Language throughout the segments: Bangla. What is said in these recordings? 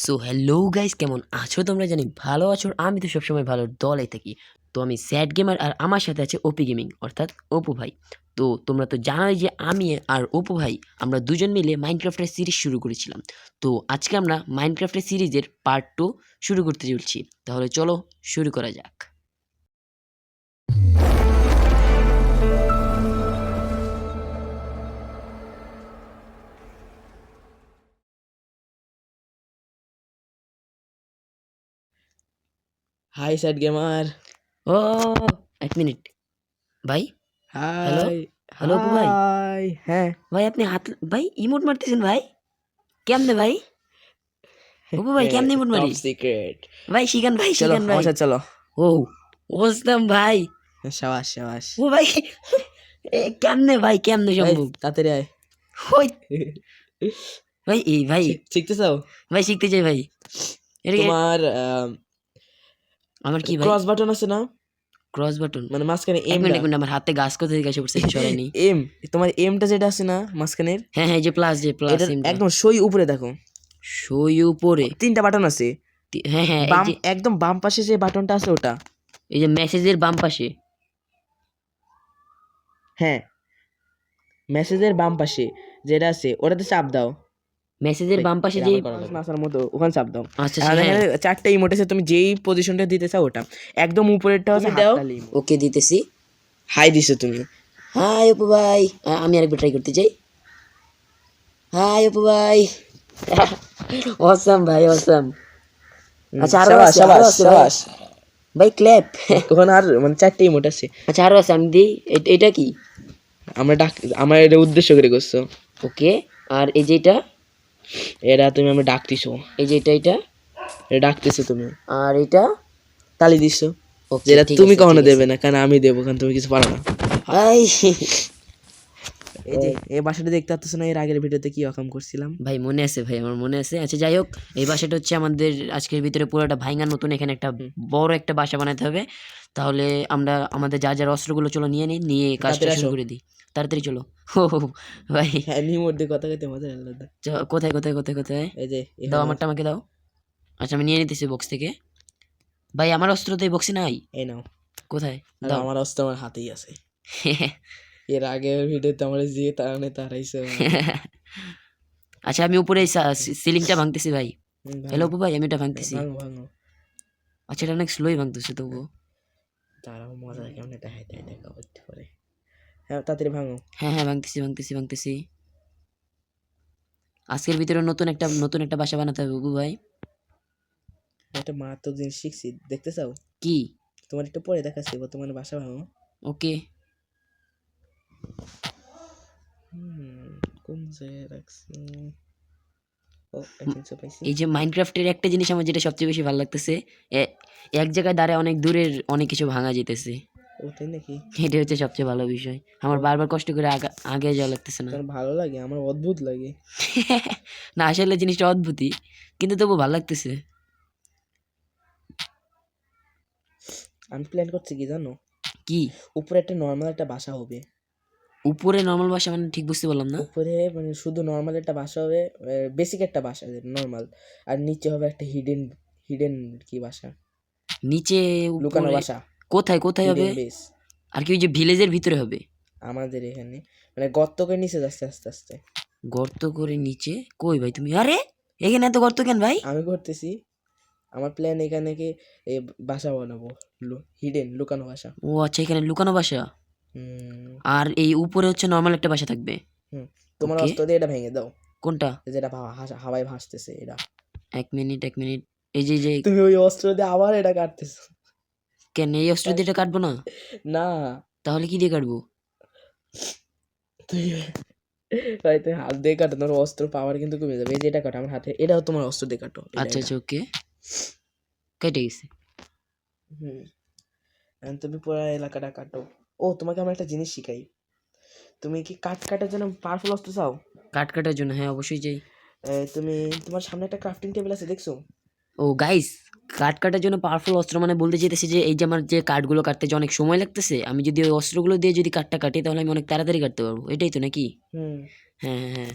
সো হ্যালো গাইস, কেমন আছো তোমরা? জানি ভালো আছো। আমি তো সবসময় ভালো দলে থাকি। তো আমি স্যাড গেমার, আর আমার সাথে আছে ওপি গেমিং অর্থাৎ অপু ভাই। তো তোমরা তো জানোই যে আমি আর অপু ভাই আমরা দুজন মিলে মাইনক্রাফটের সিরিজ শুরু করেছিলাম। তো আজকে আমরা মাইনক্রাফটের সিরিজের পার্ট 2 শুরু করতে চলছি। তাহলে চলো শুরু করা যাক। High sad gamer. ও এক মিনিট ভাই। হ্যালো হাই হ্যালো অপু ভাই। হাই হ্যাঁ ভাই আপনি হাত ভাই ইমোট মারতেছেন ভাই, কেমনে ভাই? অপু ভাই কেমনে ইমোট টপ মারি? সিক্রেট। ভাই শিখান ভাই, চলো শিখান ভাই। আমার সাথে চলো। ও বুঝতাম ভাই। সাবাস সাবাস। ও ভাই কেমনে ভাই, কেমনে এই সম্ভব? তাড়াতাড়ি আয়। ওই ভাই, এই ভাই শিখতে চাও? ভাই শিখতে চাই ভাই। এটা তোমার আমার কি ভাই? ক্রস বাটন আছে না, ক্রস বাটন? মানে মাঝখানে এক মিনিট এমটা। এক মিনিট, আমার হাতে গাছ কোথা থেকে এসে পড়ছে, এটা সরাই নি। এম, তোমার এমটা যেটা আছে না মাঝখানের, হ্যাঁ হ্যাঁ, এই যে প্লাস, যে প্লাস এটার সিমটা একদম সই উপরে দেখো সই উপরে। তিনটা বাটন আছে। হ্যাঁ হ্যাঁ, এই বাম যে একদম বাম পাশে যে বাটনটা আছে ওটা। এই যে মেসেজের বাম পাশে। হ্যাঁ, মেসেজের বাম পাশে যেটা আছে ওটাতে চাপ দাও। মেসেজের বাম পাশে যে নাসার মতো ওখানে চাপ দাও। আচ্ছা আর হ্যাঁ, এখানে চারটে ইমোট আছে, তুমি যেই পজিশনটা দিতে চাও ওটা একদম উপরেরটা আছে দাও। হাততালি ইমোট। ওকে দিতেছি। হাই দিছো তুমি। হাই অপু ভাই, আমি আরেকবার ট্রাই করতে চাই। হাই অপু ভাই অসাম ভাই অসাম। আচ্ছা আরো সাবাস আছে, আরো সাবাস আছে ভাই। সাবাস। ভাই ক্ল্যাপ ওখানে আর মানে চারটে ইমোট আছে। আচ্ছা আরো আছে, আমি দিই। এটা কি? আমরা ডাক, আমার এটা উদ্দেশ্য করে করছো। ওকে, আর এই যেটা, এরা তুমি আমরা ডাকতেছো, এই যে এটা এটা ডাকতেছো তুমি, আর এটা। তালি দিছো। ওকে যেটা ঠিক তুমি আছে, কখনো ঠিক দেবে আছে। না, কারণ আমি দেবো, কারণ তুমি কিছু পারো না। ভাই এই যে এই বাসাটা দেখতে পাচ্ছ না, এর আগের ভিডিওতে কি রকম করছিলাম। ভাই মনে আছে ভাই, আমার মনে আছে। আচ্ছা যাই হোক, এই বাসাটা হচ্ছে আমাদের আজকের ভিতরে পুরোটা ভাঙা নতুন। এখানে একটা বড় একটা বাসা বানাতে হবে। তাহলে আমরা আমাদের যা যার অস্ত্রগুলো চলো নিয়ে নিই, নিয়ে কাজটা তাড়াতাড়ি শুরু আসো। করে দিই। তাড়াতাড়ি চলো। ও ভাই হ্যাঁ, নির মধ্যে কথা কইতে মজা আলাদা। কোথায় কোথায় কোথায় কোথায়? এই যে দাও, এখানে আমারটা আমাকে দাও। আচ্ছা আমি নিয়ে নিতেছি বক্স থেকে। ভাই আমার অস্ত্র তো এই বক্সে নাই। এই নাও। কোথায়? আর দাও আমার অস্ত্র আমার হাতেই আছে। এর আগের ভিডিওতে আমার যে তারানে তারাইছে। আচ্ছা আমি উপরে সিলিংটা ভাঙতেছি ভাই। হ্যালো ভাঙো অপু ভাই, আমি এটা ভাঙতেছি। ভাঙো ভাঙো। আচ্ছা এটা অনেক স্লোই ভাঙতেছে তবুও। তারাও মজা কেমন দেখাই দেয়, দেখা করতে পারে। হ্যাঁ তাড়াতাড়ি ভাঙো। হ্যাঁ হ্যাঁ, ভাঙতেছি ভাঙতেছি ভাঙতেছি। আজকের ভিতরে নতুন একটা বাসা বানাতে হবে অপু ভাই। একটা মারাত্মক জিনিস শিখছি, দেখতে চাও? কি? তোমার একটু পরে দেখাচ্ছি, বর্তমানে বাসা ভাঙো। ওকে। কোন জায়গায় রাখছি? ও এখানে পাইছি। এই যে মাইনক্রাফটের একটা জিনিস আমার যেটা সবচেয়ে বেশি ভালো লাগতেছে, এক জায়গায় দাঁড়ায় অনেক দূরের অনেক কিছু ভাঙা যেতেছে। ও তাই নাকি? এটা হচ্ছে সবচেয়ে ভালো বিষয়। আমার বারবার কষ্ট করে আগে যাওয়া লাগতেছে না। তোমার ভালো লাগে, আমার অদ্ভুত লাগে। না আসলে জিনিসটা অদ্ভুতই, কিন্তু তবু ভালো লাগতেছে। আমি প্ল্যান করছি কি জানো? কি? উপরে একটা নর্মাল একটা বাসা হবে। উপরে নর্মাল বাসা মানে ঠিক বুঝতে পারলাম না। উপরে মানে শুধু নর্মাল একটা বাসা হবে, বেসিক একটা বাসা নর্মাল। আর নিচে হবে একটা হিডেন, হিডেন কি বাসা, নিচে লুকানো উপরে বাসা, কোথায় কোথায় হবে? Hidden base. আর কি ওই যে ভিলেজের ভিতরে হবে? আমাদের এখানে মানে গর্ত করে নিচে যাচ্ছে আস্তে আস্তে। গর্ত করে নিচে? কই ভাই তুমি? আরে এখানে এত গর্ত কেন ভাই? আমি করতেছি, আমার প্ল্যান এখানে কি এই বাসা বানাবো, হিডেন লুকানো বাসা। ও আচ্ছা, এখানে লুকানো বাসা। হুম আর এই উপরে হচ্ছে নর্মাল একটা বাসা থাকবে। হুম। তোমার ওকে। অস্ত্র দিয়ে এটা ভেঙে দাও, কোনটা? যেটা হাওয়ায় ভাসতেছে এটা। এক মিনিট এক মিনিট। এই যে যে তুমি ওই অস্ত্র দিয়ে আবার এটা কাটতেছো। কেন এই অস্ত্র দিয়ে এটা কাটবো না? না, তাহলে কি দিয়ে কাটবো? তুই ভাই তুমি হাত দিয়ে কাটো, তোমার অস্ত্র পাওয়ার কিন্তু কমে যাবে। এই যে এটা কাটো আমার হাতে, এটাও তোমার অস্ত্র দিয়ে কাটো। আচ্ছা আচ্ছা ওকে, কেটে গেছে। হুম, এখন তুমি পুরো এলাকাটা কাটো। ও তোমাকে আমরা একটা জিনিস শিখাই, তুমি কি কাঠ কাটার জন্য পাওয়ারফুল অস্ত্র চাও? কাট কাটার জন্য হ্যাঁ অবশ্যই চাই। তুমি তোমার সামনে একটা ক্রাফটিং টেবিল আছে দেখছো? ও গাইস, কাট কাটার জন্য পাওয়ারফুল অস্ত্র মানে বলতে চাইতেছি যে এই যে আমার যে কাঠগুলো কাটতে যে অনেক সময় লাগতেছে, আমি যদি ওই অস্ত্রগুলো দিয়ে যদি কাঠটা কাটি তাহলে আমি অনেক তাড়াতাড়ি কাটতে পারবো, এটাই তো নাকি? হুম। হ্যাঁ হ্যাঁ হ্যাঁ।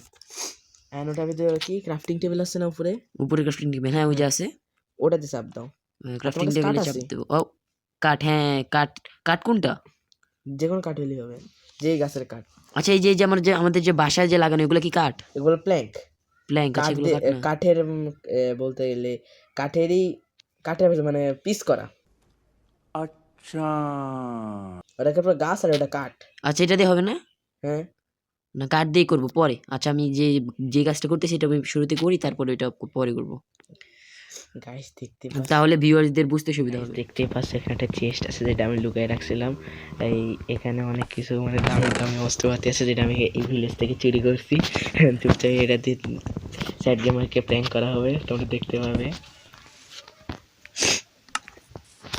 অ্যান্ড ওটার ভিতরে কি ক্রাফটিং টেবিল আছে না উপরে, উপরে ক্রাফটিং টেবিল, হ্যাঁ ওই যে আছে। ওটাতে চাপ দাও। ক্রাফটিং কাছে টেবিলে কাঠ চাপ আছে? দেবো। ও কাঠ, হ্যাঁ কাঠ। কাঠ কোনটা? যে কোনো কাঠ হলেই হবে, যেই গাছের কাঠ। আচ্ছা এই যে আমার যে আমাদের যে বাসায় যে লাগানো এগুলো কি কাঠ? এগুলো প্ল্যাঙ্ক, প্ল্যাঙ্ক আছে, কাঠ এগুলো দিয়ে কাঠ না। কাঠের বলতে গেলে কাঠেরই, কাঠের মানে পিস করা। अच्छा ওটাকে পুরো গাছ আর ওটা কাঠ। আচ্ছা এটা দিয়ে হবে না? হ্যাঁ না কাঠ দিয়ে করবো পরে। আচ্ছা আমি যে যে কাজটা করতেছি এটা আমি শুরুতে করি, তারপরে এটা পরে করবো। গাইস দেখতে তাহলে ভিউয়ারদের বুঝতে সুবিধা হবে। দেখতেই পাচ্ছি এখানে একটা চেস্ট আছে যেটা আমি লুকিয়ে রাখছিলাম। এই এখানে অনেক কিছু মানে দামি দামি অস্ত্রপাতি আছে যেটা আমি এই ভিলেজ থেকে চুরি করছি। চুপচাপ এটা দিয়ে স্যাড গেমারকে প্র্যাঙ্ক করা হবে, তোমরা দেখতে পাবে।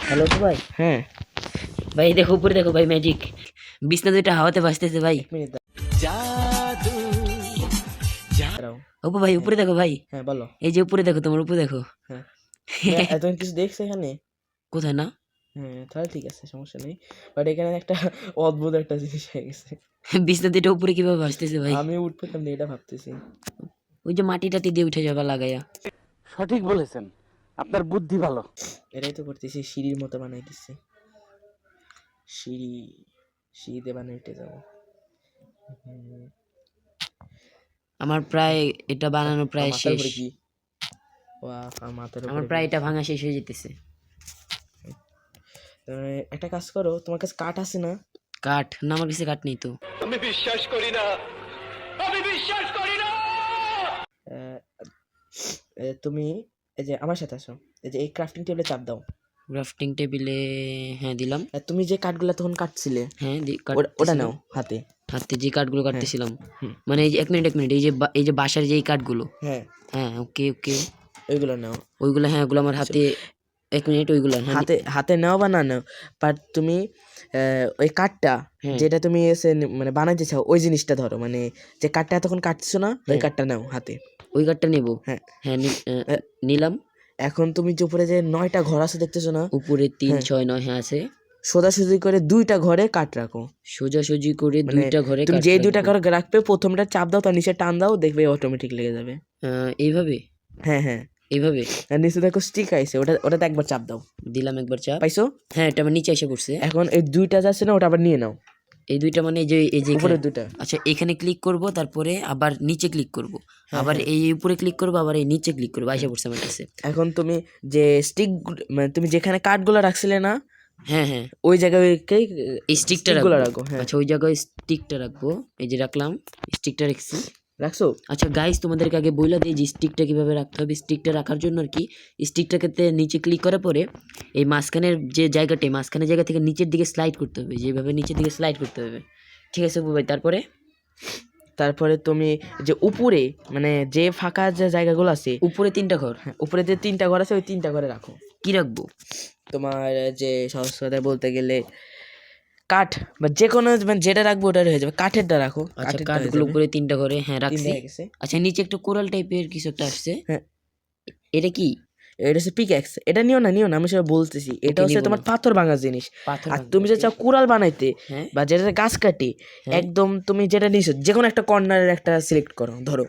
হ্যালো তো ভাই। হ্যাঁ ভাই দেখো উপরে দেখো ভাই, ম্যাজিক। বিছনা দুইটা হাওয়াতে ভাসতেছে ভাই। এক মিনিট দাঁড়াও। অপু ভাই উপরে দেখো ভাই, হ্যাঁ বলো। এই যে উপরে দেখো, তোমার উপরে দেখো। হ্যাঁ তুমি কিছু দেখছো এখানে? কোথায় না? হ্যাঁ তাহলে ঠিক আছে, সমস্যা নেই। বাট এখানে একটা অদ্ভুত একটা জিনিস হয়ে গেছে। বিছনা দুইটা উপরে কিভাবে ভাসতেছে ভাই? আমি উঠবো কেমনি এটা ভাবতেছি। ওই যে মাটি টাটি দিয়ে উঠে যাবা লাগাইয়া। সঠিক বলেছেন, আপনার বুদ্ধি ভালো। এটাই তো করতেছি, সিঁড়ির মতো বানাইতেছি। সিঁড়ি, সিঁড়িতে বানিয়ে উঠে যাবো। আমার প্রায় এটা বানানো প্রায় মাথার শেষ। উপরে কি? ওয়াও, আমার মাথার আমার উপরে প্রায় কি? এটা ভাঙা শেষ হয়ে যেতেছে। একটা কাজ করো, তোমার কাছে কাঠ আছে না? কাঠ না, আমার কাছে কাঠ নেই তো। আহ, তুমি এই যে আমার সাথে আসো, এই যে এই ক্রাফটিং টেবিলে চাপ দাও। ক্রাফটিং টেবিলে হ্যাঁ দিলাম। তুমি যে কাঠগুলো তখন কাটছিলে হ্যাঁ ওটা নাও হাতে। হাতে যে কাঠগুলো কাটতেছিলাম, হুম। মানে এই যে এক মিনিট এই যে এই যে বাসার যে এই কাঠগুলো, হ্যাঁ হ্যাঁ ওকে ওকে ওইগুলো নাও। ওইগুলো, হ্যাঁ ওগুলো আমার হাতে। এক মিনিট ওইগুলো হ্যাঁ হাতে হাতে নাও বা না নাও, বাট তুমি ওই কাঠটা হ্যাঁ। যেটা তুমি এসে মানে বানাইতে চাও ওই জিনিসটা ধরো, মানে যে কাঠটা তখন কাটছো না ওই কাঠটা নাও হাতে। ওই কাঠটা নেবো। হ্যাঁ হ্যাঁ নিলাম। এখন তুমি যে উপরে যে 9টা ঘর আছে দেখতেছো না, উপরে 3 6 9 হ্যাঁ আছে। সোজাসুজি করে 2টা ঘরে কাঠ রাখো। সোজাসুজি করে মানে 2টা ঘরে তুমি কাঠ যে রাখবো। 2টা ঘর রাখবে প্রথমটা চাপ দাও, তার নিচে টান দাও, দেখবে অটোমেটিক লেগে যাবে। এইভাবে হ্যাঁ হ্যাঁ, এইভাবে আর নিচে দেখো স্টিক আইছে, ওটাতে একবার চাপ দাও। দিলাম একবার চাপ। পাইছো? হ্যাঁ এটা আমার নিচে এসে পড়ছে। এখন এই 2টা যাচ্ছে না, ওটা আবার নিয়ে নাও। এই 2টা মানে এই যে উপরে এখানে- 2টা। আচ্ছা এখানে ক্লিক করব, তারপরে আবার নিচে ক্লিক করব, আবার এই উপরে ক্লিক করব, আবার এই নিচে ক্লিক করব, আইসা পড়ছে আমার কাছে। এখন তুমি যে স্টিক মানে তুমি যেখানে কাঠগুলো রাখছিলে না, হ্যাঁ হ্যাঁ ওই জায়গায় এই স্টিকটা স্টিকগুলো রাখবো। রাখো। হ্যাঁ আচ্ছা ওই জায়গায় স্টিকটা রাখবো, এই যে রাখলাম, স্টিকটা রাখছি। রাখছো? আচ্ছা গাইস তোমাদেরকে আগে বইলা দিই যে স্টিকটা কিভাবে রাখতে হবে। স্টিকটা রাখার জন্য আর কি, স্টিকটাকে নিচে ক্লিক করার পরে এই মাঝখানের যে জায়গাটা, মাঝখানের জায়গা থেকে নিচের দিকে স্লাইড করতে হবে, যেভাবে নিচের দিকে স্লাইড করতে হবে। ঠিক আছে অপু ভাই, তারপরে তুমি যে উপরে মানে যে ফাঁকা যে জায়গাগুলো আছে, উপরে 3টা ঘর। হ্যাঁ উপরে যে 3টা ঘর আছে ওই 3টা ঘরে রাখো। কি রাখবো? তোমার যে সহজ কথায় বলতে গেলে কাঠ বা যে কোনো মানে যেটা রাখবো ওটা হয়ে যাবে, কাঠেরটা রাখো। আচ্ছা কাঠেরটা হয়ে কাঠগুলো যাবে। উপরে 3টা ঘরে হ্যাঁ 3টা রাখছি। হয়ে গেছে। আচ্ছা নিচে একটু কোরাল টাইপের কিছু একটা আসছে। হ্যাঁ। এটা কি? এটা হচ্ছে পিক্যাক্স। এটা নিও না আমি সেটা বলতেছি, এটা হচ্ছে নিবো তোমার না। পাথর ভাঙার জিনিস। পাথর আর ভাঙা। তুমি যে চাও কুড়াল বানাইতে হ্যাঁ বা যেটা গাছ কাটি, হ্যাঁ। একদম তুমি যেটা নিছো যে কোনো একটা কর্নারের একটা সিলেক্ট করো। ধরো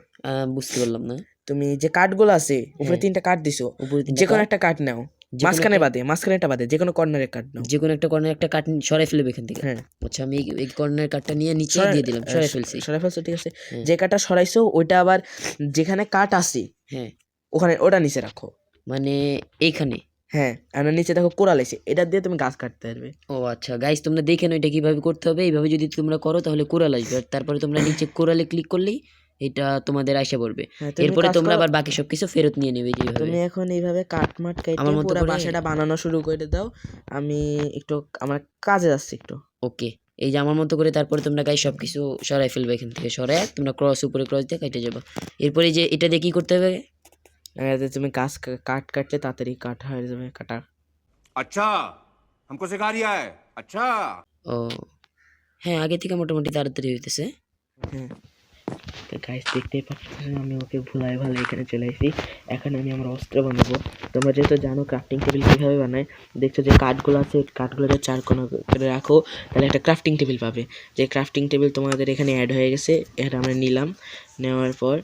বুঝতে পারলাম না। তুমি যে কাঠগুলো আছে উপরে 3টা কাঠ দিছো, উপরে 3টা যে কোনো কাঠ, একটা কাঠ নাও, যে কোনো মাঝখানেটা বাদে যে কোনো কর্নারের কাঠ নাও। যে কোনো একটা কর্নার একটা কাঠ সরাই ফেলবে এখান থেকে। হ্যাঁ আচ্ছা আমি এই কর্নার কাঠটা নিয়ে নিচে দিয়ে দিলাম, সরাই ফেলছি। সরাই ফেলছো, ঠিক আছে। হ্যাঁ। যে কাঠটা সরাইছো ওইটা আবার যেখানে কাঠ আছে হ্যাঁ ওখানে ওটা নিচে রাখো। মানে এইখানে। হ্যাঁ আর নিচে দেখো কোরাল আছে, এটা দিয়ে তুমি গাছ কাটতে পারবে। ও আচ্ছা গাইস তোমরা দেখে নাও এটা কিভাবে করতে হবে। এইভাবে যদি তোমরা করো তাহলে কোরাল আসবে, আর তারপরে তোমরা নিচে কোরালে ক্লিক করলেই এটা তোমাদের আসে পড়বে। হ্যাঁ, তুমি এরপরে কাজ তোমরা করো। আবার বাকি সবকিছু ফেরত নিয়ে নেবে যেভাবে। তুমি এখন এইভাবে কাঠ মাঠ কেটে আমার মতো পুরো করে- বাসাটা বানানো শুরু করে দাও। আমি একটু আমার কাজে যাচ্ছি একটু। ওকে এই যে আমার মতো করে তারপরে তোমরা গাই সবকিছু সরাই ফেলবে, এখান থেকে সরাই তোমরা ক্রস উপরে ক্রস দিয়ে কেটে যাবে। এরপরে যে এটা দিয়ে কি করতে হবে? যাতে তুমি কাঠ কাটলে তাড়াতাড়ি কাঠ হয়ে যাবে কাটা। अच्छा हमको सिखा रिया है अच्छा। ও হ্যাঁ আগে থেকে মোটামুটি তাড়াতাড়ি হইতেছে। হ্যাঁ তো গাইস দেখতেই পাচ্ছেন আমি ওকে ভুলাই ভালো এখানে চলে এসেছি। এখন আমি আমার অস্ত্র বানাবো। তোমরা যেহেতু জানো ক্রাফটিং টেবিল কীভাবে বানায়, দেখছো যে কাঠগুলো আছে কাঠগুলো যে 4 কোণা করে রাখো তাহলে একটা ক্রাফটিং টেবিল পাবে। যে ক্রাফটিং টেবিল তোমাদের এখানে অ্যাড হয়ে গেছে, এটা আমরা নিলাম। নেওয়ার পর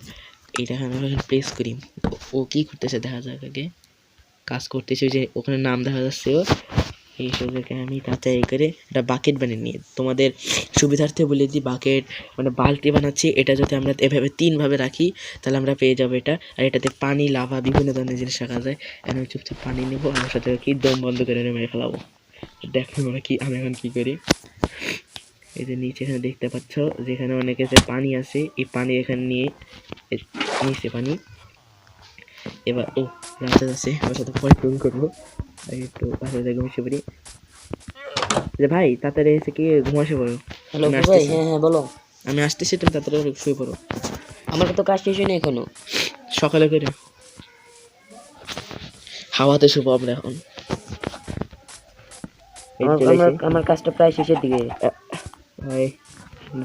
এইটা আমরা প্রেস করি। ও কি করতেছে দেখা যাক আগে। কাজ করতেছে, ওই যে ওখানে নাম দেখা যাচ্ছে ওর। এই সুযোগে আমি তাড়াতাড়ি করে একটা বাকেট বানিয়ে নিই। তোমাদের সুবিধার্থে বলে দিই, বাকেট মানে বালতি বানাচ্ছি। এটা যদি আমরা এভাবে 3 ভাবে রাখি তাহলে আমরা পেয়ে যাবো এটা। আর এটাতে পানি, লাভা, বিভিন্ন ধরনের জিনিস রাখা যায়। এখন চুপচাপ পানি নেবো, আমার সাথে কি দম বন্ধ করে মেরে ফেলাবো। দেখো আমরা কি, আমি এখন কি করি। এই যে নিচে এখানে দেখতে পাচ্ছ যেখানে অনেকে যে পানি আছে, এই পানি এখানে নিয়ে নিচে পানি। এবার ও রাতে আছে, আমার সাথে পরে ফোন করবো। একটু বাসায় যাই, ঘুমিয়ে পড়ি। যে ভাই তাড়াতাড়ি এসে কি ঘুমাসে পড়ো। হ্যালো আমি অপু ভাই, আসতেছি, হ্যাঁ হ্যাঁ বলো। আমি আসতেছি, তুমি তাড়াতাড়ি শুয়ে পড়ো। আমার তো কাজ শেষ হয়নি এখনো। সকালে করে হাওয়াতে শুভ আমরা এখন। এই আমার চলে আমার এসে আমার কাজটা প্রায় শেষের দিকে। ভাই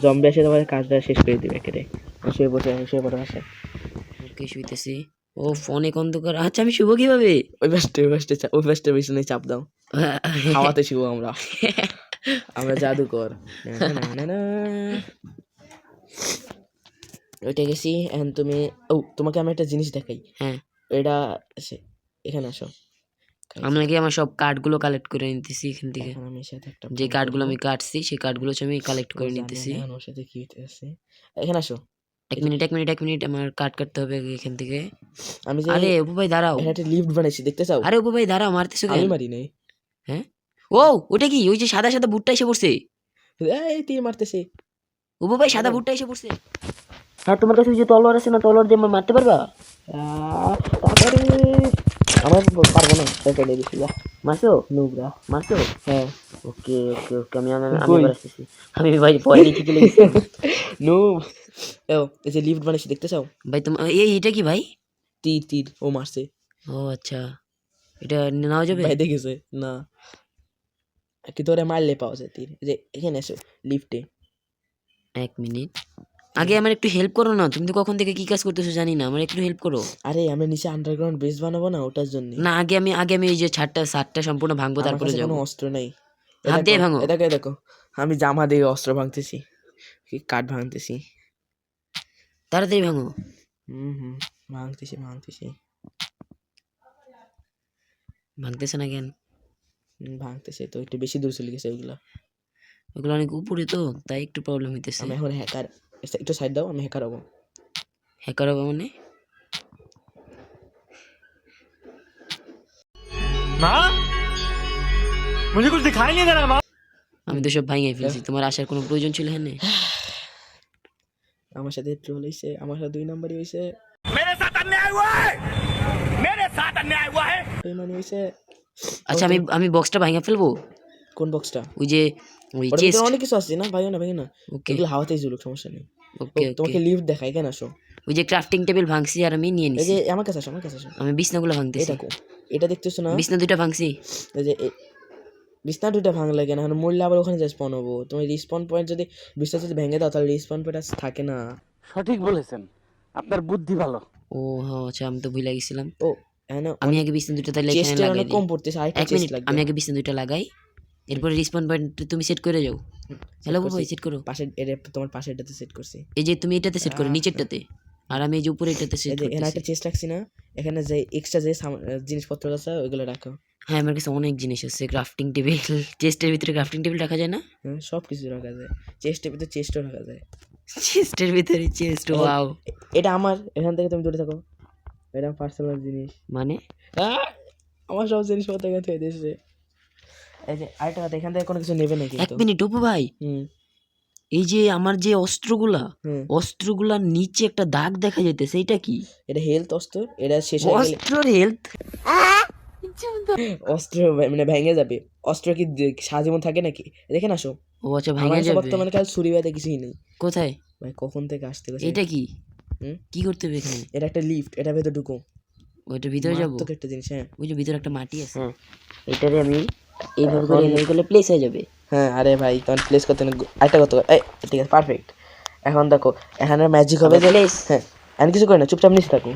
জম্বি এসে তোমার কাজটা শেষ করে দিবে একেবারে। শুয়ে বসে, আমি শুয়ে পড়ো আসে। ওকে শুইতেছি। ও ফোনে অন্ধকার, আচ্ছা আমি শুভ কিভাবে? ওই পাশটা বিছানায় চাপ দাও, হাওয়াতে শুভ আমরা। আমরা জাদুকর। না না না, ওইটা গেছি। এখন তুমি, ও তোমাকে আমি একটা জিনিস দেখাই। হ্যাঁ, এটা এখানে আসো। আমি নাকি আমার সব কার্ডগুলো কালেক্ট করে নিতেছি এখান থেকে। এখন আমি সাথে একটা যে কার্ডগুলো আমি কাটছি সেই কার্ডগুলো আমি কালেক্ট করে নিতেছি। ওর সাথে কি হইতেছে, এখানে আসো। এক মিনিট, আমার কার্ড কাটতে হবে এখান থেকে। আমি যে আরে অপু ভাই দাঁড়াও। এখানে একটা লিফট বানাইছি, দেখতে চাও? আরে অপু ভাই দাঁড়াও, মারতেছো আমি কেন? মারি নাই। হ্যাঁ, ও ওটা কি? ওই যে সাদা সাদা বুটটা এসে পড়ছে। এই তীর মারতেছে। অপু ভাই সাদা বুটটা এসে পড়ছে। হ্যাঁ, তোমার কাছে ওই যে তলোয়ার আছে না, তলোয়ার দিয়ে মারতে পারবা? তাড়াতাড়ি, আমার পারবো না, তাড়াতাড়ি দিছি যা। মারছো? নুবরা। মারছো? হ্যাঁ ওকে ওকে ওকে, আমি আমি আমি কই? এবার আসতেছি। আমি ভাই ভয় নিচে চলে গেছি। নুব। ও এই যে লিফট বানাইছি, দেখতে চাও? ভাই তোমার এটা কি ভাই? তীর ও মারছে। ও আচ্ছা, এটা নেওয়া যাবে? ভাই দেখেছে না, কি তোরে মারলে পাওয়া যায় তীর। এই যে এখানে এসো লিফটে। এক মিনিট, আগে আমার একটু হেল্প করো না। তুমি তো কখন থেকে কি কাজ করতেছো জানি না, আমার একটু হেল্প করো। আরে আমরা নিচে আন্ডারগ্রাউন্ড বেস বানাবো না, ওটার জন্য। না, আগে আমি এই যে ছাদটা সম্পূর্ণ ভাঙবো, আমার তারপরে কাছে যাবো। কোনো অস্ত্র নাই। হাত দিয়ে ভাঙো। এটাকে দেখো, আমি জামা দিয়ে অস্ত্র ভাঙতেছি, কি কাঠ ভাঙতেছি। তাড়াতাড়ি ভাঙো। হুম ভাঙতেছি। ভাঙতেছে না কেন? ভাঙতেছে তো, একটু বেশি দূর চলে গেছে ওইগুলা। ওগুলো অনেক উপরে তো, তাই একটু প্রবলেম হইতেছে। আমি এখন হ্যাকার, একটু সাইড দাও, আমি হ্যাকার হবো। হ্যাকার হবে মানে? আমি তো সব ভাঙিয়ে ফেলছি, তোমার আসার কোনো প্রয়োজন ছিল? হ্যাঁ, আমার সাথে ট্রোল হয়েছে, আমার সাথে 2 নাম্বারই হয়েছে, বেইমানি হয়েছে। আচ্ছা আমি বক্সটা ভাঙিয়ে ফেলবো। কোন বক্সটা? ওই যে ওই ওর ভিতরে চেস্ট। অনেক কিছু আছে না, ভাইও না। ওকে এগুলো হাওয়াতেই ঝুলুক, সমস্যা নেই। ওকে তোমাকে ওকে। লিফট দেখাই, কেন আসো। ওই যে ক্রাফটিং টেবিল ভাঙছি আর আমি নিয়ে এই নিছি। যে আমার কাছে আসো। আমি বিছনাগুলো ভাঙতেছি। এটা এটা দেখতেছো না? বিছনা দুইটা ভাঙছি। এই যে বিছনা 2টা ভাঙলে কেন, এখন মরলে আবার ওখানে যে স্পন হবো। তুমি রিস্পন পয়েন্ট যদি বিছনা যদি ভেঙে দাও তাহলে রিস্পন পয়েন্ট আর থাকে না। সঠিক বলেছেন, আপনার বুদ্ধি ভালো। ও হ্যাঁ, আচ্ছা আমি তো ভুলে গেছিলাম। ও এখানে আমি আগে বিছনা দুইটা তাহলে এখানে চেস্টের লাগাই অনেক দিই। কম পড়তেছে, আরেকটা এক চেস্ট মিনিট, লাগবে। আমি আগে বিছনা দুইটা লাগাই, এরপরে রিসপন্ড পয়েন্ট তুমি সেট করে যাও। হ্যালো ভাই, সেট করো। পাশে এটা তোমার পাশে এটাতে সেট করছি। এই যে তুমি এটাতে সেট করো, নিচেরটাতে, আর আমি এই যে উপরে এটাতে সেট এই যে এখানে করতেছি। একটা চেস্ট রাখছি না, এখানে যে এক্সট্রা যে জিনিসপত্র আছে ওইগুলো রাখো। হ্যাঁ, আমার কাছে অনেক জিনিস আছে। ক্রাফটিং টেবিল, চেস্টের ভিতরে ক্রাফটিং টেবিল রাখা যায় না? হ্যাঁ, সব কিছু রাখা যায়, চেস্টের ভিতরে চেস্টও রাখা যায়। চেস্টের ভিতরে চেস্ট, ওয়াও। এটা আমার, এখান থেকে তুমি দূরে থাকো, এটা পার্সোনাল জিনিস। মানে আমার সব জিনিসপত্র এখান থেকে দিয়েছে। এই যে আরেকটা কথা, এখান থেকে কোনো কিছু নেবে না এক কিন্তু। মিনিট অপু ভাই, এই যে আমার যে অস্ত্রগুলার নিচে একটা দাগ দেখা যাইতেছে, এটা কি? এটা হেলথ অস্ত্র, এটা শেষ হয়ে গেলে অস্ত্রর হেলথ? অস্ত্র মানে ভেঙে যাবে। অস্ত্র কি সারাজীবন থাকে নাকি? দেখেন আসো, ও আচ্ছা, আমার ভাঙা কাছে যাবে। বর্তমানে কাল ছুরি বাদে কিছুই নেই। কোথায়? ভাই কখন থেকে আসতে গেছে। এটা কি? হুম? কি করতে হবে এখানে? এটা একটা লিফট, এটা ভেতর ঢুকো। ওইটার ভিতরে যাবো? মারাত্মক একটা জিনিস। হ্যাঁ ওই যে ভিতরে একটা মাটি আছে। হ্যাঁ, এটারে আমি এইভাবে করে প্লেস হয়ে যাবে। হ্যাঁ, আরে ভাই তখন প্লেস করতে না, আরেকটা কথা, এই ঠিক আছে, পারফেক্ট। এখন দেখো এখানে ম্যাজিক হবে যে প্লেস। হ্যাঁ, আমি কিছু করি না, চুপচাপ নিচে থাকো।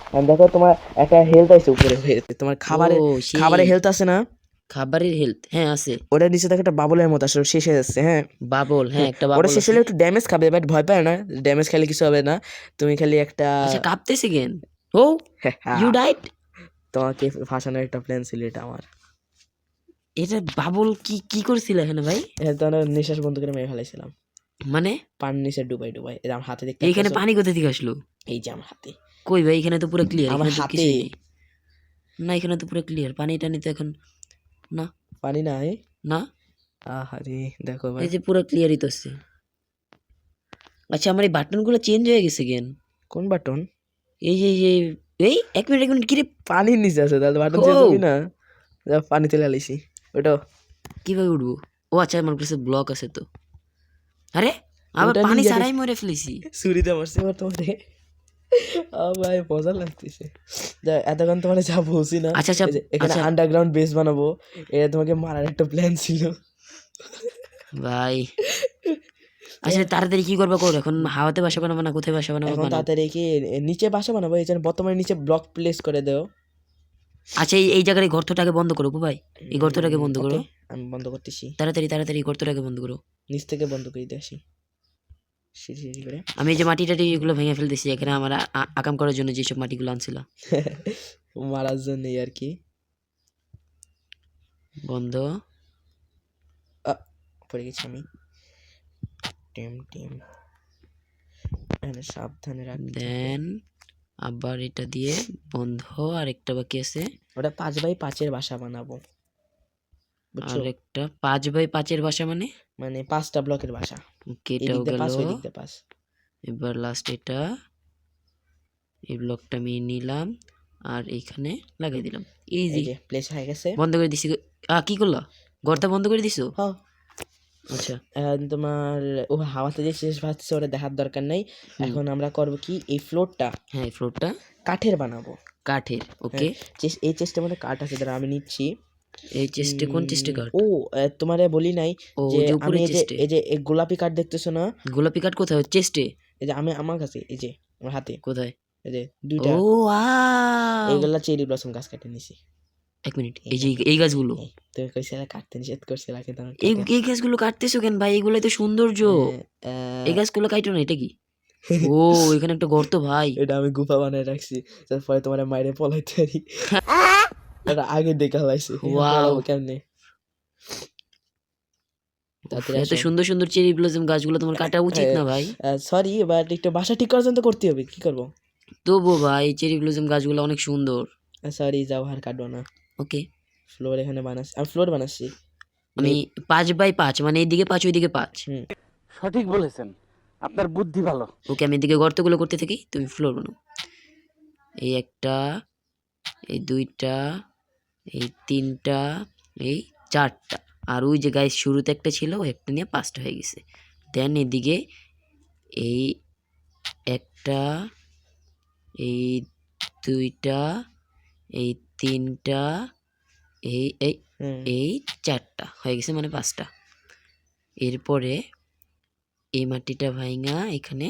এখন দেখো তোমার একটা হেলথ আছে উপরে হয়ে, তোমার খাবারে ও, সেই। খাবারে হেলথ আছে না, খাবারের হেলথ, হ্যাঁ আছে। ওটার নিচে দেখো একটা বাবলের মতো আসলে শেষ হয়ে যাচ্ছে। হ্যাঁ, বাবল, হ্যাঁ একটা ওটা বাবল শেষ আছে। হলে একটু ড্যামেজ খাবে, বাট ভয় পায় না, ড্যামেজ খেলে কিছু হবে না। তুমি খালি একটা আচ্ছা কাঁপতেছে কেন? ও ইউ ডাইড। তোমাকে ফাঁসানোর একটা প্ল্যান ছিল এটা আমার। এটা বাবল কি কি করছিল এখানে ভাই? এটা তো আমরা নিঃশ্বাস বন্ধ করে মেরে ফেলাইছিলাম, মানে পানির নিচে ডুবাই ডুবাই। এই যে আমার হাতে দেখতে এইখানে পাচ্ছো? পানি কোথা থেকে আসলো? এই যে আমার হাতে, কই ভাই, এখানে তো পুরো ক্লিয়ার, আমার এখানে তো হাতে কিছুই নেই। না এখানে তো পুরো ক্লিয়ার, পানি টানি তো এখন না পানি নাই। না, আহারে দেখো ভাই, এই যে পুরো ক্লিয়ারই তো আছে। আচ্ছা আমার এই বাটনগুলো চেঞ্জ হয়ে গেছে কেন? কোন বাটন? এই যে এই এক মিনিট কিরে, পানির নিচে আছে, তাহলে বাটন ও! চেঞ্জ হবে না। যা পানি তুলে আলিছি ওটা। কিভাবে উঠবো? ও আচ্ছা আমার কাছে ব্লক আছে তো। আরে আবার ওটা পানি নিয়ে ছাড়াই মরে ফেলেছি। ছুরিতে মারছি আমার তোমারে। ভাই মজা লাগতেছে। যা এতক্ষণ তোমার যা বলছি না, আচ্ছা আচ্ছা এই যে এখানে আচ্ছা আন্ডারগ্রাউন্ড বেস বানাবো, এটা তোমাকে মারার একটা প্ল্যান ছিল। ভাই, আচ্ছা তাড়াতাড়ি কি করবো কর, এখন হাওয়াতে বাসা বানাবো না কোথায় বাসা বানাবো এখন বানাবো? তাড়াতাড়ি কি নিচে বাসা বানাবো, এই জন্য বর্তমানে নিচে ব্লক প্লেস করে দাও। আচ্ছা এই জায়গার এই গর্তটাকে বন্ধ করো ভাই, এই গর্তটাকে বন্ধ করো। Okay, আমি বন্ধ করতেছি, তাড়াতাড়ি তাড়াতাড়ি এই গর্তটাকে বন্ধ করো। নিচ থেকে বন্ধ করে দিয়ে আসি সিঁড়ি সিঁড়ি করে। আমি এই যে মাটি টাটি এগুলো ভেঙে ফেলতেছি, এখানে আমার আকাম করার জন্য যেসব মাটিগুলো আনছিলাম। মারার জন্য আর কি। বন্ধ। পড়ে গেছি আমি। টিম টিম এখানে সাবধানে রাখতে হবে। দেন আবার এটা দিয়ে বন্ধ, আর একটা বাকি আছে। ওটা 5x5 বাসা বানাবো, বুঝছো? আর একটা 5x5 বাসা মানে মানে 5টা ব্লকের বাসা, ওকে এদিক এটাও দিয়ে গেল। 5 ওই দিক দিয়ে 5। এবার লাস্ট এটা, এই ব্লকটা আমি নিলাম আর এইখানে লাগাই দিলাম, এই ইজি। যে প্লেস হয়ে গেছে। বন্ধ করে দিছি। কি করলা, ঘরটা বন্ধ করে দিছো? হ্যাঁ, আচ্ছা এখন তোমার ও হাওয়াতে যে শেষ ভাসছে ওটা দেখার দরকার নেই। হুম। এখন আমরা করব কি, এই ফ্লোরটা হ্যাঁ এই ফ্লোরটা কাঠের বানাবো। কাঠের, ওকে। এই চেস্টের মধ্যে কাঠ আছে, ধরো আমি নিচ্ছি। এই চেস্টে কোন চেস্টে কাঠ? ও তোমারে বলি নাই ও যে যে আমি উপরের এই যে চেস্টে। এই যে এই গোলাপি কাঠ দেখতেছো না, গোলাপি কাঠ কোথায়? চেস্টে এই যে আমি আমার কাছে, এই যে আমার হাতে, কোথায়? এই যে 2টা ও ওয়াও, এইগুলা চেরি ব্লসম গাছ কাটে নিছি। এক মিনিট, এই যে এই গাছগুলো, তুমি কইছিলা কাটতে নিষেধ করছিলা কিন্তু আমি এই কেটে- এই গাছগুলো কাটতেছো কেন ভাই? এগুলোই তো সৌন্দর্য। এই গাছগুলো কাটো না, এটা কি? ও এখানে একটা গর্ত ভাই। এটা আমি গুফা বানায় রাখছি, তারপরে তোমার মাইরে পলাইতে পারি। এটা আগে দেখে লাইছি, Wow. কেমনে তাড়াতাড়ি এত আসো। সুন্দর সুন্দর চেরি ব্লসম গাছগুলো তোমার কাটা উচিত না ভাই। সরি, বাট একটু বাসা ঠিক করার জন্য তো করতে হবে, কি করবো? তবু ভাই চেরি ব্লসম গাছগুলো অনেক সুন্দর। সরি, যাও আর কাটবো না। ওকে ফ্লোর এখানে বানাচ্ছি, আমি ফ্লোর বানাচ্ছি। আমি 5x5, মানে এইদিকে 5 ওইদিকে 5। সঠিক বলেছেন, আপনার বুদ্ধি ভালো। ওকে আমি এদিকে গর্তগুলো করতে থাকি, তুমি ফ্লোর বানাও। এই একটা, এই দুইটা, এই তিনটা, এই চারটা, আর ওই যে গায়ে শুরুতে একটা ছিল ওই একটা নিয়ে 5টা হয়ে গেছে। দেন এদিকে এই একটা, এই দুইটা, এই তিনটা, এই এই এই 4টা হয়ে গেছে, মানে 5টা। এরপরে এই মাটিটা ভাঙা এখানে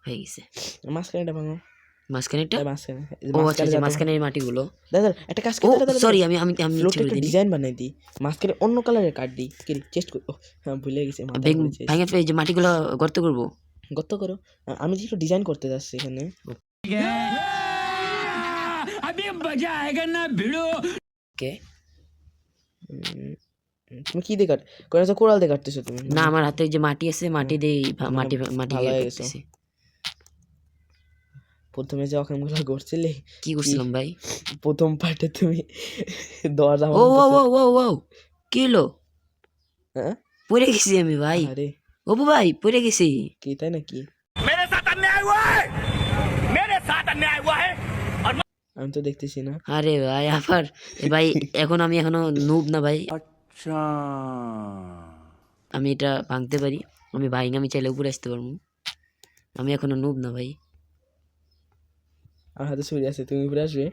হয়ে গেছে। মাঝখানেটা ভাঙো, মাঝখানেটা, মাঝখানে ও আচ্ছা আচ্ছা মাঝখানে এই মাটিগুলো। দাদা একটা কাজ ও করতে, সরি আমি আমি আমি ফ্লোরটা ইচ্ছে করে একটু দিইনি। ডিজাইন বানাই দিই, মাঝখানে অন্য কালারের কাট দিই, কি চেস্ট করি, হ্যাঁ ভুলে গেছি, মাথায় পড়েছে। ভাঙে ফেলে যে মাটিগুলো গর্ত করবো। গর্ত করো, আমি যে একটু ডিজাইন করতে যাচ্ছি এখানে। ওকে তুমি কি দিয়ে কাট করে, কোরাল দিয়ে কাটতেছো তুমি? না আমার হাতে যে মাটি আছে, মাটি দিয়ে মাটি মাটি ভালো দিয়ে হয়ে গেছে। করতেছি। প্রথমে যে অকামগুলো করছিলে, কি করছিলাম ভাই? প্রথম পার্টে তুমি দরজা ও ও বানাইতেছো। ও ও ও কি হলো? হ্যাঁ পড়ে গেছি আমি ভাই। আরে অপু ভাই পড়ে গেছি। কি তাই নাকি? আমি তো দেখতেছি না। আরে ভাই আবার ভাই এখন আমি এখনো নুব না ভাই, अच्छा আমি এটা ভাঙতে পারি, আমি ভাইঙ্গা আমি চাইলে উপরে আসতে পারবো, আমি এখনো নুব না ভাই। আমার হাতে ছুরি আছে, তুমি উপরে আসবে,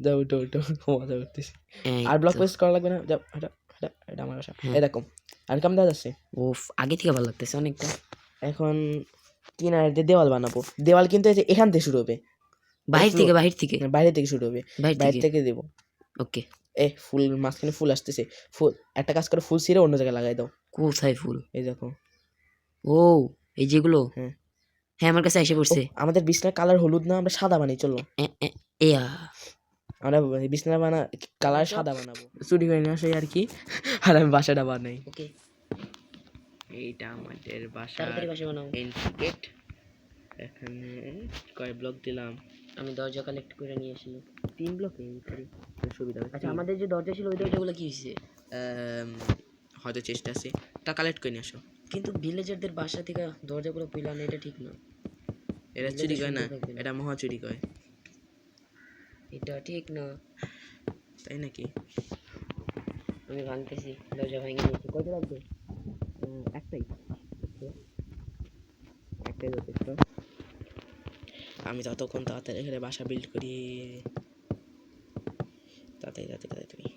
যাও উঠো উঠো, মজা করতেছি। এই আর ব্লক তো। পেস্ট করা লাগবে না, যাও এটা এটা এটা আমার বাসা। হ্যাঁ। এরকম আর কাম দেওয়া যাচ্ছে। ওফ আগে থেকে ভালো লাগতেছে অনেকটা। এখন কিনারে দিয়ে দেওয়াল বানাবো, দেওয়াল কিন্তু এই যে এখান থেকে শুরু হবে, বাহির থেকে বাহির থেকে বাইরে থেকে শুরু হবে, বাহির বাইরে থেকে থেকে দেবো। ওকে ফুল মাঝখানে ফুল আসতেছে, ফুল একটা কাজ করে ফুল ছিঁড়ে অন্য জায়গায় লাগাই দাও। কোথায় ফুল? এই দেখো। ও, এই যেগুলো? হ্যাঁ। হ্যাঁ, আমার কাছে এসে ও, পড়ছে। আমাদের বিছনার কালার হলুদ না, আমরা সাদা বানাই, চলো এয়া, আমরা বিছনা কালার সাদা বানাবো, চুরি করে নিয়ে আসে আর কি। আর আমি বাসাটা বানাই। ওকে, এইটা আমাদের বাসা তাড়াতাড়ি বাসা বানাও। Entry gate. এখানে কয় ব্লক দিলাম? আমি দরজা কালেক্ট করে নিয়ে আসি। 3 ব্লক এই সুবিধা হবে। আচ্ছা, আমাদের যে দরজা ছিল ওই দরজাগুলো কি হয়েছে? হয়তো চেষ্টা আছে, তা কালেক্ট করে নিয়ে আসো। কিন্তু ভিলেজারদের বাসা থেকে দরজাগুলো পেলাম না, এটা ঠিক না। এটা এগুলো চুরি তো করে না, সুন্দর থাকবে না। এটা মহা চুরি করে। এটা ঠিক না। তাই নাকি? আমি ভাঙতেছি, দরজা ভেঙে নিয়েছি। কয়টা লাগবে? একটাই যথেষ্ট। আমি ততক্ষণ তাড়াতাড়ি এখানে বাসা বিল্ড করি। তাড়াতাড়ি তুমি।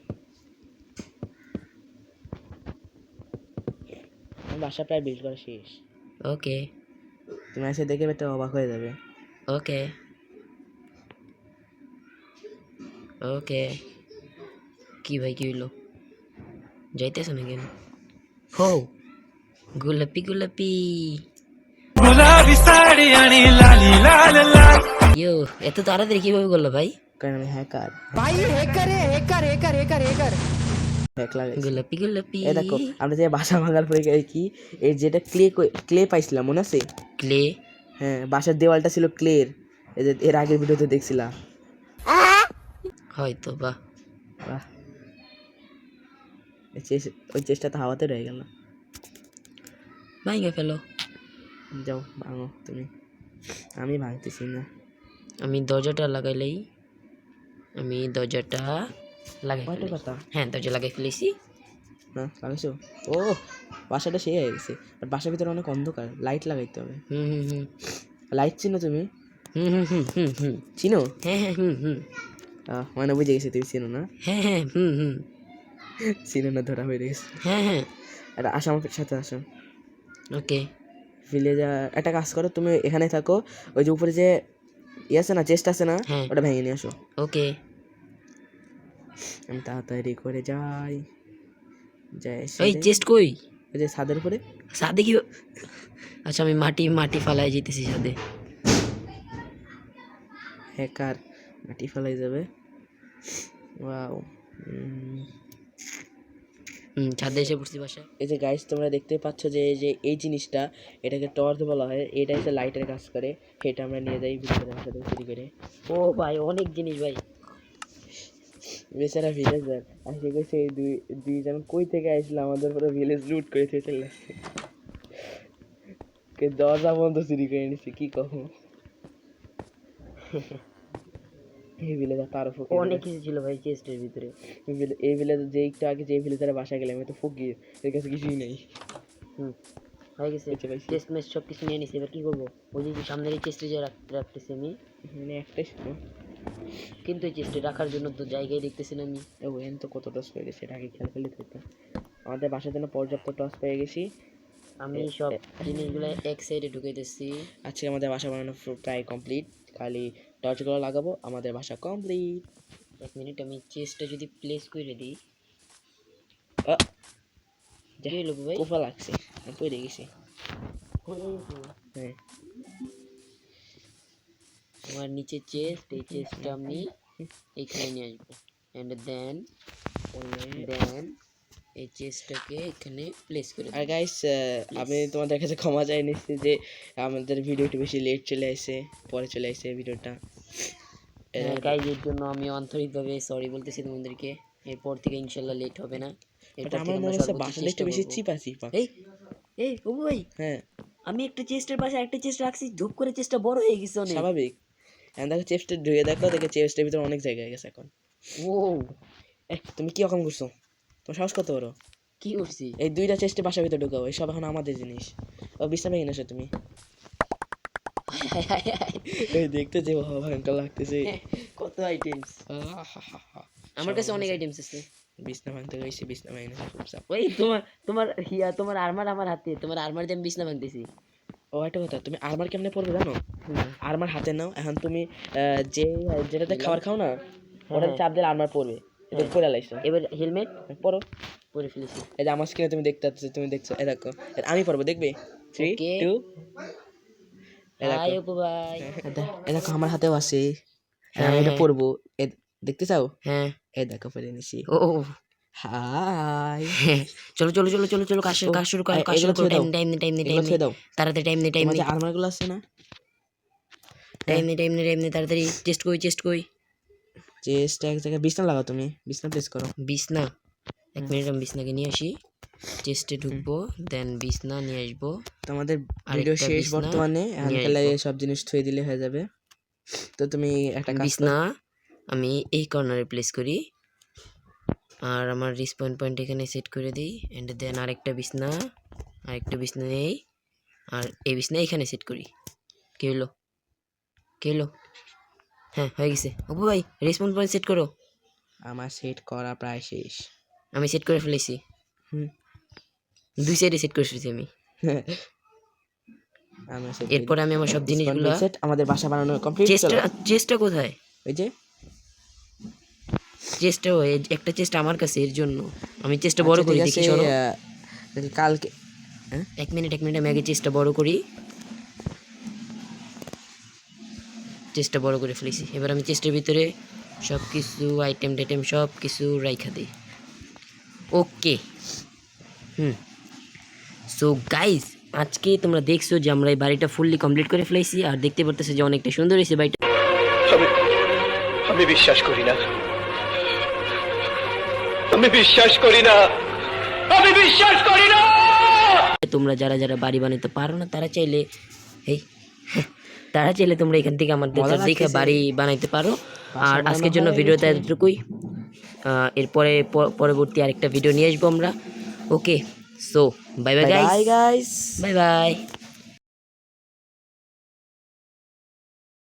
আমার বাসা প্রায় বিল্ড করা শেষ। ওকে তুমি এসে দেখে একটা অবাক হয়ে যাবে। ওকে ওকে। কি ভাই, কি হইলো? যাইতেছ না কেন? হো, গোলাপি গোলাপি। ইয়ো, এত তাড়াতাড়ি কিভাবে করলো ভাই? কারণ আমি হ্যাকার। হ্যাক লাগাইছি। গোলাপি গোলাপি। এই দেখো, আমরা যে বাসা ভাঙার পরে কি এই যেটা ক্লে পাইছিলাম, মনে আছে? ক্লে? হ্যাঁ, বাসার দেওয়ালটা ছিল ক্লের। এই যে এর আগের ভিডিওতে দেখছিলাম। হয়তো বা। বাহ, ওই চেষ্টাটা হাওয়াতে রয়ে গেল। ভাঙে ফেলো। যাও ভাঙো তুমি, আমি ভাঙতেছি না। আমি দরজাটা লাগাইলেই, আমি দরজাটা লাগাই কয়টা ফেলেছি। কথা? হ্যাঁ, দরজা লাগাই ফেলেছি। না লাগাইছো? ও, বাসাটা সেই হয়ে গেছে। আর বাসার ভিতরে অনেক অন্ধকার, লাইট লাগাইতে হবে। হুম হুম হুম লাইট চিনো তুমি? হুম হুম হুম হুম হুম। চিনো? হ্যাঁ হ্যাঁ হুম হুম মানে বুঝে গেছি তুমি চিনো না। হ্যাঁ হ্যাঁ হুম হুম চিনো না, ধরা হয়ে গেছে। হ্যাঁ হ্যাঁ। আর আসো আমার সাথে আসো। ওকে। ভিলেজার একটা কাজ করো, তুমি এখানে থাকো। ওই যে উপরে যে আছে না, চেস্ট আছে না, হ্যাঁ। ওটা ভেঙে নিয়ে আসো। ওকে। আমি তাড়াতাড়ি করে যাই। এই চেস্ট কই? ওই যে ছাদের উপরে। সাদে কি? আচ্ছা, আমি মাটি ফালাই যেতেছি সাদে। হ্যাকার মাটি ফেলাই যাবে। ওয়াও। ছাদে এসে পড়ছি বাসায়। এই যে গাইস, তোমরা দেখতে পাচ্ছ যে এই জিনিসটা, এটাকে টর্চ বলা হয়। এটা হচ্ছে লাইটের কাজ করে। এটা আমরা নিয়ে যাই ভিতরে সাথে চুরি করে। ও ভাই, অনেক জিনিস ভাই। বেচারা ভিলেজার আসে গেছে, এই দুইজন কই থেকে আসলো, আমাদের পুরো ভিলেজ লুট করে দিয়ে চলে আসছে। দরজা বন্ধ চুরি করে নিচ্ছে, কি কহ। এই ভিলেজার তার অনেক কিছু ছিল ভাই চেস্টের ভিতরে। এই ভিলেজার যে একটু আগে যে ভিলেজারের বাসায় গেলাম, তো ফকির, এর কাছে কিছুই নেই। হয়ে গেছে, চেস্ট মেস্ট সব কিছু নিয়ে নিছি। এবার কি করবো? ওই যে সামনের এই চেস্টে যে রাখতেছি আমি, মানে একটাই ছিল, কিন্তু এই চেস্টে রাখার জন্য তো জায়গায় দেখতেছি না আমি। ওখানে তো কত টস পেয়ে গেছে, এটা আগে খেয়াল করলে থাকতো। আমাদের বাসার জন্য পর্যাপ্ত টস পেয়ে গেছি। আমি সব জিনিসগুলো এক সাইডে ঢুকে দিচ্ছি। আজকে আমাদের বাসা বানানো প্রায় কমপ্লিট, খালি টর্চগুলো লাগাবো, আমাদের বাসা কমপ্লিট। এক মিনিট, আমি চেস্টটা যদি প্লেস করে দিই। কি হলো ভাই? কোফা লাগছে, পড়ে গেছি। হ্যাঁ, আমার নিচে চেস্ট, এই চেস্টটা আমি এখানে নিয়ে আসবো। অ্যান্ড দেন এই চেস্টটাকে এখানে প্লেস করে আর দিই। গাইস, আমি তোমাদের কাছে ক্ষমা চাই নিচ্ছি যে আমাদের ভিডিওটি বেশি লেট চলে আসে, পরে চলে আসে ভিডিওটা। গাইজ, এর জন্য আমি আন্তরিকভাবে সরি বলতেছি তোমাদেরকে। এরপর থেকে ইনশাল্লাহ লেট হবে না। এরপর আমার থেকে মনে আমরা হচ্ছে সর্বোচ্চ বাসাটা চেষ্টা একটু বেশি করব। চিপা চিপা। এই এই বাবু ভাই, হ্যাঁ, আমি একটা চেস্টের পাশে একটা চেস্ট রাখছি, ধূপ করে চেস্টটা বড় হয়ে গেছে অনেক। স্বাভাবিক। এখন দেখো চেস্টে ঢুকে দেখো, চেস্টের ভিতরে অনেক জায়গা হয়ে গেছে এখন। ও, তুমি কি রকম করছো? তোমার সাহস কত বড়? কি করছি? এই দুইটা চেস্টে বাসার ভিতরে ঢুকাও, এই সব এখন আমাদের জিনিস। ও বিশ্রামে কিনে আসো তুমি। এই দেখতে যে ভয়ঙ্কর লাগতেছে। কত আইটেমস! আমার কাছে অনেক আইটেমস আছে। বিছনা ভাঙতে গেছি, বিছনা ভাঙে খুব চাপ। ওই তোমার আর্মার আমার হাতে, তোমার আর্মার দিয়ে আমি বিছনা ভাঙতেছি। ও একটা কথা, তুমি আরমার কেমনে পড়বে জানো? আরমার হাতে নাও, এখন তুমি যেটাতে খাবার খাও না, ওটাতে চাপ দিলে আরমার পড়বে। এটা পরে লাইছো এবার হেলমেট পরো পরে ফেলেছি। এই যে আমার স্ক্রিনে তুমি দেখতে পাচ্ছ, তুমি দেখছো, এই দেখো আমি পরবো, দেখবে 3 Okay. 2 হাই অপু ভাই। এই দেখো আমার হাতেও আছে, হ্যাঁ, আমি এটা হ্যাঁ। পরবো, দেখতে চাও? হ্যাঁ। এই দেখো পরে নিছি। ও ও, হাই হ্যাঁ। চলো চলো চলো চলো চলো, কাজ ও, কাজ শুরু করো, কাজ এগুলো শুরু করো। ছুঁয়ে দাও, টাইম নেই টাইম নেই টাইম এগুলো নেই, ছুঁয়ে দাও। তাড়াতাড়ি টাইম নেই টাইম তোমার নেই যে আর্মারগুলো আছে না, টাইম নেই টাইম নেই টাইম নেই, তাড়াতাড়ি চেস্ট কই চেস্ট এক জায়গায় বিছনা লাগাও, তুমি বিছনা প্লেস করো। বিছনা। এক মিনিট, আমি বিছনাকে নিয়ে আসি। চেস্টে ঢুকবো, দেন বিছনা নিয়ে আসবো। তোমাদের আরেকটা ভিডিও শেষ বিছনা বর্তমানে, নিয়ে আনকালে আসবো। সব জিনিস থুয়ে দিলে হয়ে যাবে। তো তুমি একটা কাজ বিছনা আমি এই কর্নারে প্লেস করি, আর আমার রিসপন পয়েন্ট এখানে সেট করে দিই। এন্ড দেন আরেকটা বিছনা নেই, আর এই বিছনা এখানে সেট করি। কি হলো? হ্যাঁ, হয়ে গেছে। অপু ভাই রিসপন পয়েন্ট সেট করো। আমার সেট করা প্রায় শেষ। আমি সেট করে ফেলেছি। হুম। 2 সাইডে সেট করে ফেলেছি আমি। আমার সেট এরপরে আমি আমার সব জিনিসগুলো সেট, আমাদের বাসা বানানো কমপ্লিট। চেস্টটা কোথায়? ওই যে চেস্টটা একটা চেস্ট আমার কাছে, এর জন্য আমি চেস্টটা বড় করি। দেখি সরো। কালকে এক মিনিট আমি আগে চেস্টটা বড় করি। চেস্টটা বড় করে ফেলেছি। এবার আমি চেস্টের ভিতরে সব কিছু আইটেম সব কিছু রাইখা দিই। ওকে। সো গাইজ, আজকে তোমরা দেখছো যে আমরা এই বাড়িটা ফুললি কমপ্লিট করে ফেলেছি, আর দেখতে পারতেছো যে অনেকটা সুন্দর হয়েছে বাড়িটা। আমি বিশ্বাস করি না, আমি বিশ্বাস করি না, আমি বিশ্বাস করি না। তোমরা যারা যারা বাড়ি বানাতে পারো না, তারা চাইলে তোমরা এখান থেকে আমাদের মজা দেখে লাগতেছে। বাড়ি বানাইতে পারো। আর বানানো আজকের জন্য হয়ে ভিডিওটা গেছে। এতটুকুই। এরপরে পরবর্তী আরেকটা ভিডিও নিয়ে আসবো আমরা। Okay, so bye bye guys, guys. Bye by.